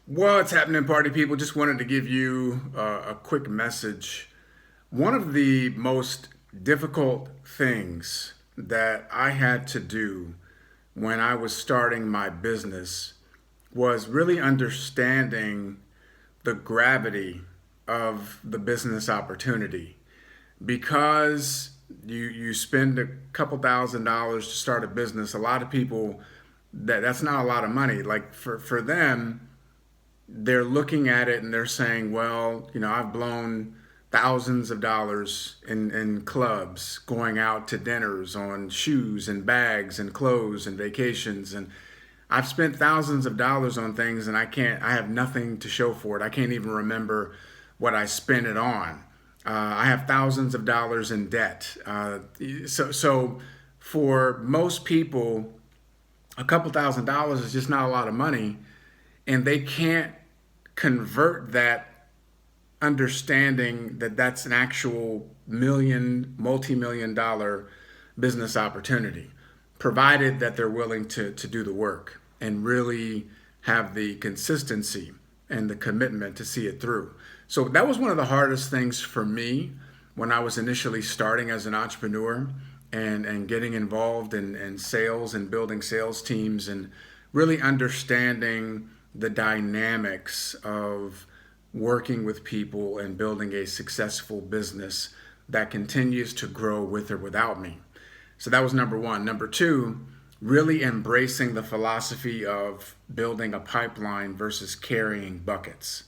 What's happening, party people? Just wanted to give you a quick message. One of the most difficult things that I had to do when I was starting my business was really understanding the gravity of the business opportunity. Because you spend a couple $1,000s to start a business, a lot of people that's not a lot of money. Like for them, they're looking at it and they're saying, well, I've blown thousands of dollars in clubs, going out to dinners on shoes and bags and clothes and vacations. And I've spent thousands of dollars on things and I have nothing to show for it. I can't even remember what I spent it on. I have thousands of dollars in debt. So for most people, a couple $1,000s is just not a lot of money, and they can't convert that understanding that that's an actual multi-million dollar business opportunity, provided that they're willing to do the work and really have the consistency and the commitment to see it through. So that was one of the hardest things for me when I was initially starting as an entrepreneur and getting involved in sales and building sales teams and really understanding the dynamics of working with people and building a successful business that continues to grow with or without me. So that was number one. Number two, really embracing the philosophy of building a pipeline versus carrying buckets.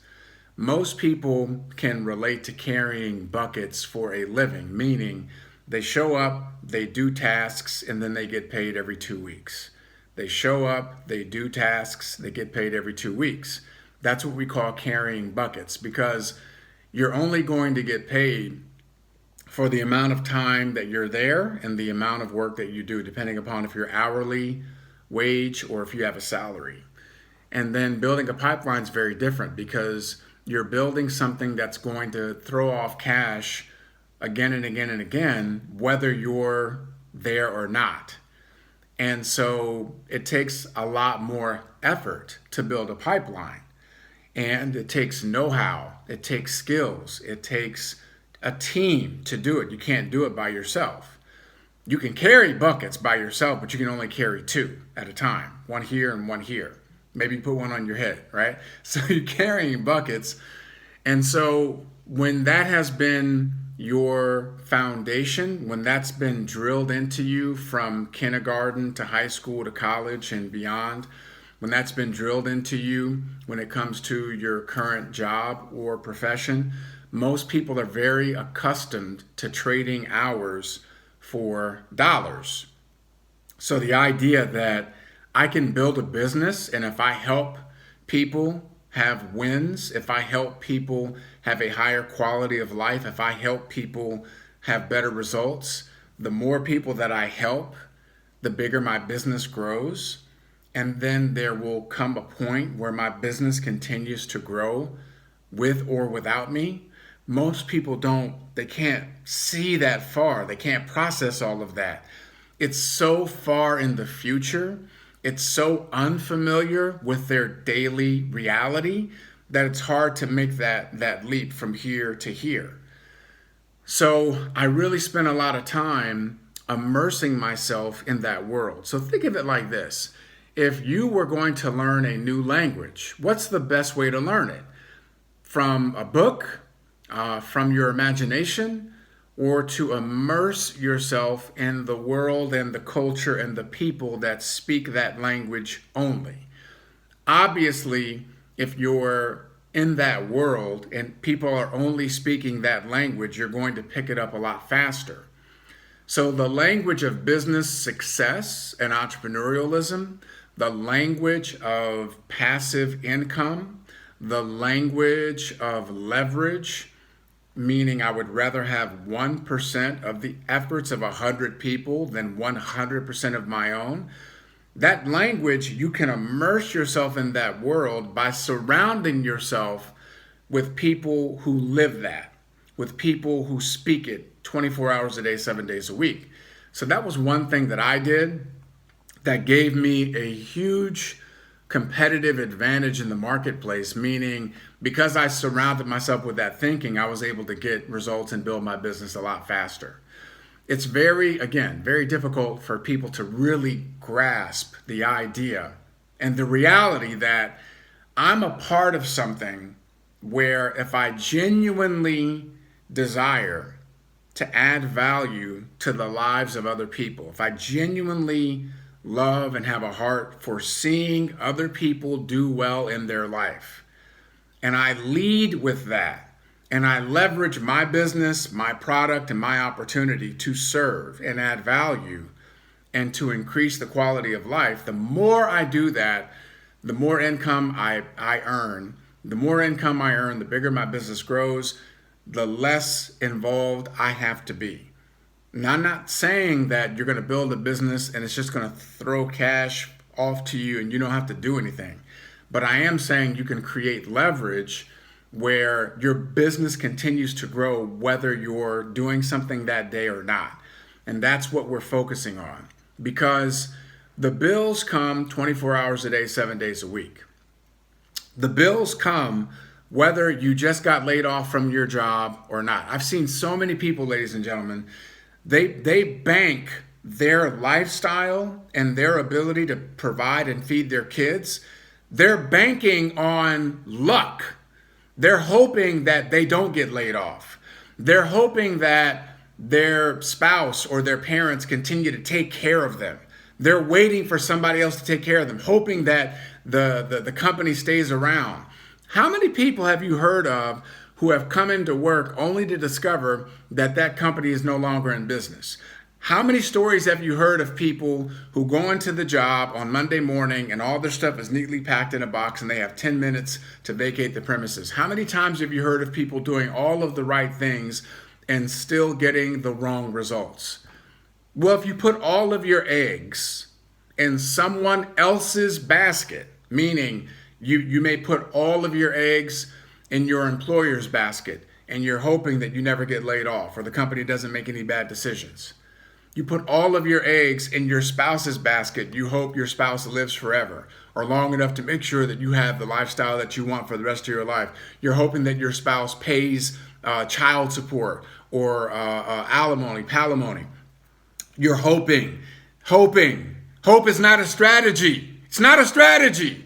Most people can relate to carrying buckets for a living, meaning they show up, they do tasks, and then they get paid every 2 weeks. They show up, they do tasks, they get paid every 2 weeks. That's what we call carrying buckets, because you're only going to get paid for the amount of time that you're there and the amount of work that you do, depending upon if you're hourly wage or if you have a salary. And then building a pipeline is very different, because you're building something that's going to throw off cash again and again and again, whether you're there or not. And so it takes a lot more effort to build a pipeline. And it takes know how, it takes skills, it takes a team to do it. You can't do it by yourself. You can carry buckets by yourself, but you can only carry two at a time, one here and one here. Maybe put one on your head, right? So you're carrying buckets. And so when that has been your foundation, when that's been drilled into you from kindergarten to high school to college and beyond, when that's been drilled into you when it comes to your current job or profession, most people are very accustomed to trading hours for dollars. So the idea that I can build a business, and if I help people have wins, if I help people have a higher quality of life, if I help people have better results, the more people that I help, the bigger my business grows. And then there will come a point where my business continues to grow with or without me. Most people they can't see that far. They can't process all of that. It's so far in the future. It's so unfamiliar with their daily reality that it's hard to make that leap from here to here. So I really spent a lot of time immersing myself in that world. So think of it like this. If you were going to learn a new language, what's the best way to learn it? From a book, from your imagination, or to immerse yourself in the world and the culture and the people that speak that language only. Obviously, if you're in that world and people are only speaking that language, you're going to pick it up a lot faster. So the language of business success and entrepreneurialism, the language of passive income, the language of leverage, meaning I would rather have 1% of the efforts of 100 people than 100% of my own. That language, you can immerse yourself in that world by surrounding yourself with people who live that, with people who speak it 24 hours a day, 7 days a week. So that was one thing that I did that gave me a huge competitive advantage in the marketplace, meaning because I surrounded myself with that thinking, I was able to get results and build my business a lot faster. It's very difficult for people to really grasp the idea and the reality that I'm a part of something where if I genuinely desire to add value to the lives of other people, if I genuinely love and have a heart for seeing other people do well in their life, and I lead with that, and I leverage my business, my product, and my opportunity to serve and add value and to increase the quality of life, the more I do that, the more income I earn. The more income I earn, the bigger my business grows, the less involved I have to be. Now, I'm not saying that you're going to build a business and it's just going to throw cash off to you and you don't have to do anything. But I am saying you can create leverage where your business continues to grow whether you're doing something that day or not. And that's what we're focusing on, because the bills come 24 hours a day, 7 days a week. The bills come whether you just got laid off from your job or not. I've seen so many people, ladies and gentlemen, they bank their lifestyle and their ability to provide and feed their kids. They're banking on luck. They're hoping that they don't get laid off. They're hoping that their spouse or their parents continue to take care of them. They're waiting for somebody else to take care of them, hoping that the company stays around. How many people have you heard of who have come into work only to discover that that company is no longer in business? How many stories have you heard of people who go into the job on Monday morning and all their stuff is neatly packed in a box and they have 10 minutes to vacate the premises? How many times have you heard of people doing all of the right things and still getting the wrong results? Well, if you put all of your eggs in someone else's basket, meaning you may put all of your eggs in your employer's basket and you're hoping that you never get laid off or the company doesn't make any bad decisions. You put all of your eggs in your spouse's basket. You hope your spouse lives forever or long enough to make sure that you have the lifestyle that you want for the rest of your life. You're hoping that your spouse pays child support or alimony, palimony. You're hoping. Hope is not a strategy. It's not a strategy.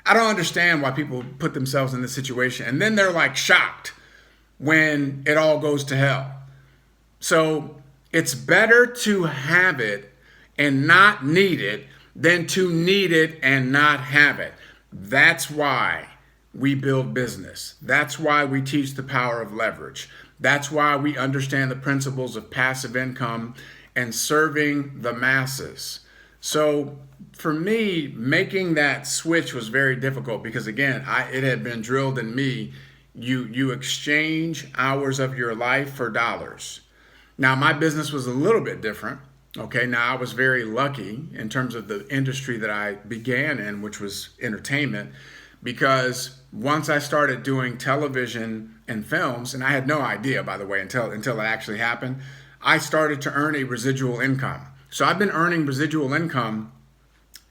I don't understand why people put themselves in this situation and then they're like shocked when it all goes to hell. So it's better to have it and not need it than to need it and not have it. That's why we build business. That's why we teach the power of leverage. That's why we understand the principles of passive income and serving the masses. So for me, making that switch was very difficult because, again, it had been drilled in me. You exchange hours of your life for dollars. Now, my business was a little bit different. Okay, now I was very lucky in terms of the industry that I began in, which was entertainment, because once I started doing television and films, and I had no idea, by the way, until it actually happened, I started to earn a residual income. So I've been earning residual income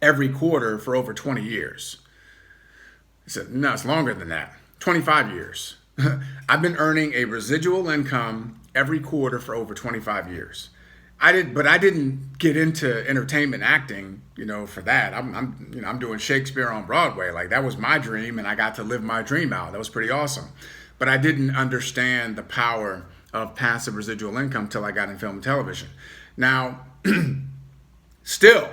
every quarter for over 20 years. I said, no, it's longer than that. 25 years. I've been earning a residual income every quarter for over 25 years. I didn't get into entertainment acting, for that. I'm doing Shakespeare on Broadway. Like, that was my dream, and I got to live my dream out. That was pretty awesome. But I didn't understand the power of passive residual income till I got in film and television. Now, still,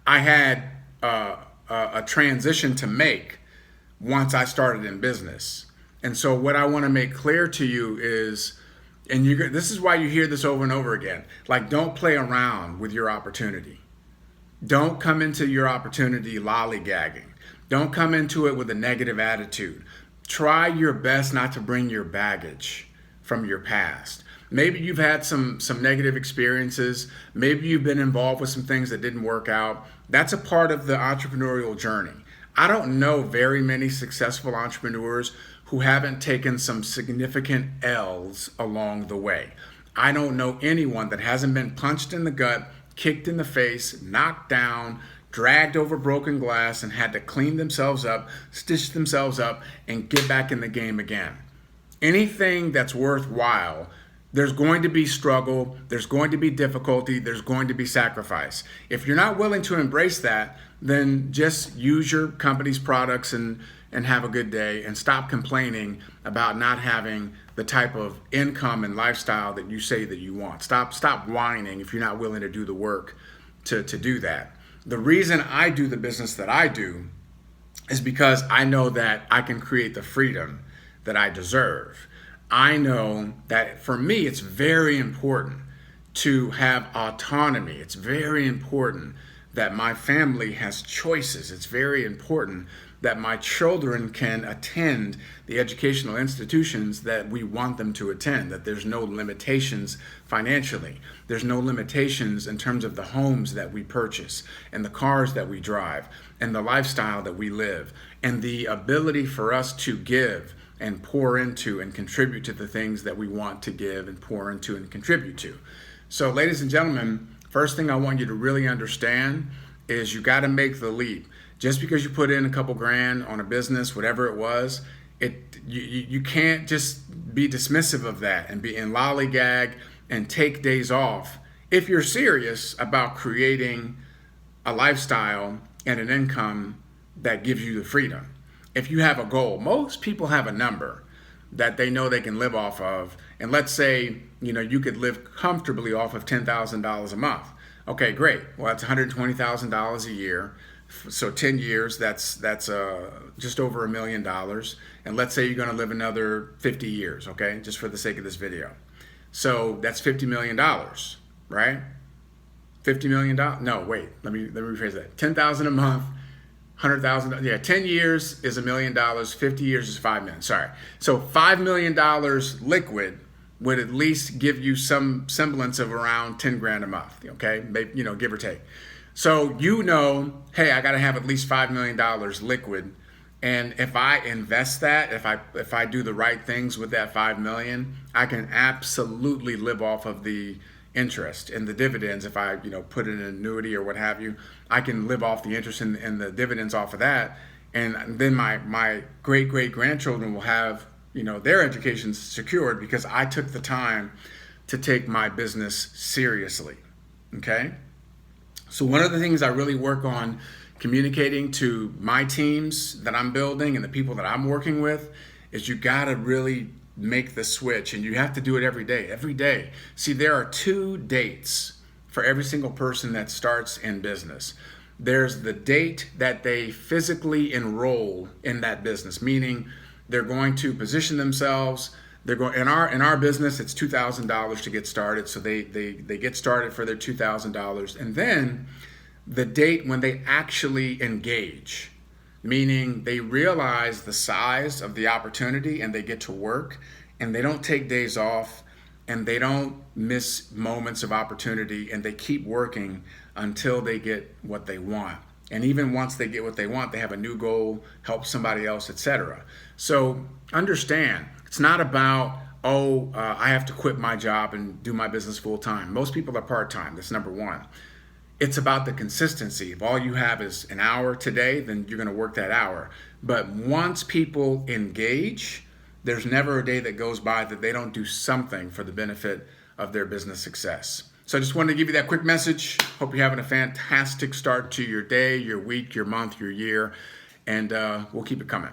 I had a transition to make once I started in business. And so what I want to make clear to you is, and this is why you hear this over and over again, like, don't play around with your opportunity. Don't come into your opportunity lollygagging. Don't come into it with a negative attitude. Try your best not to bring your baggage from your past. Maybe you've had some negative experiences. Maybe you've been involved with some things that didn't work out. That's a part of the entrepreneurial journey. I don't know very many successful entrepreneurs who haven't taken some significant L's along the way. I don't know anyone that hasn't been punched in the gut, kicked in the face, knocked down, dragged over broken glass and had to clean themselves up, stitch themselves up, and get back in the game again. Anything that's worthwhile, there's going to be struggle, there's going to be difficulty, there's going to be sacrifice. If you're not willing to embrace that, then just use your company's products and have a good day, and stop complaining about not having the type of income and lifestyle that you say that you want. Stop whining if you're not willing to do the work to do that. The reason I do the business that I do is because I know that I can create the freedom that I deserve. I know that for me, it's very important to have autonomy. It's very important that my family has choices. It's very important that my children can attend the educational institutions that we want them to attend, that there's no limitations financially. There's no limitations in terms of the homes that we purchase and the cars that we drive and the lifestyle that we live and the ability for us to give and pour into and contribute to the things that we want to give and pour into and contribute to. So, ladies and gentlemen, first thing I want you to really understand is you got to make the leap. Just because you put in a couple grand on a business, whatever it was, you can't just be dismissive of that and be in lollygag and take days off if you're serious about creating a lifestyle and an income that gives you the freedom. If you have a goal, most people have a number that they know they can live off of. And let's say, you could live comfortably off of $10,000 a month. Okay, great. Well, that's $120,000 a year. So 10 years, that's just over $1 million. And let's say you're going to live another 50 years, okay, just for the sake of this video. So that's $50 million, right? $50 million? No, wait, let me rephrase that. $10,000 a month, $100,000. Yeah, 10 years is $1 million. 50 years is $5 million. Sorry. So $5 million liquid would at least give you some semblance of around 10 grand a month, okay? Maybe, give or take. So hey, I got to have at least $5 million liquid, and if I invest that, if I do the right things with that $5 million, I can absolutely live off of the interest and the dividends. If I put in an annuity or what have you, I can live off the interest and the dividends off of that, and then my great grandchildren will have their education secured because I took the time to take my business seriously. Okay. So one of the things I really work on communicating to my teams that I'm building and the people that I'm working with is you got to really make the switch, and you have to do it every day. Every day. See, there are 2 dates for every single person that starts in business. There's the date that they physically enroll in that business, meaning they're going to position themselves. They're going in our business. It's $2,000 to get started, so they get started for their $2,000, and then the date when they actually engage, meaning they realize the size of the opportunity and they get to work, and they don't take days off, and they don't miss moments of opportunity, and they keep working until they get what they want. And even once they get what they want, they have a new goal, help somebody else, etc. So understand, it's not about, I have to quit my job and do my business full time. Most people are part-time. That's number one. It's about the consistency. If all you have is an hour today, then you're going to work that hour. But once people engage, there's never a day that goes by that they don't do something for the benefit of their business success. So I just wanted to give you that quick message. Hope you're having a fantastic start to your day, your week, your month, your year, and we'll keep it coming.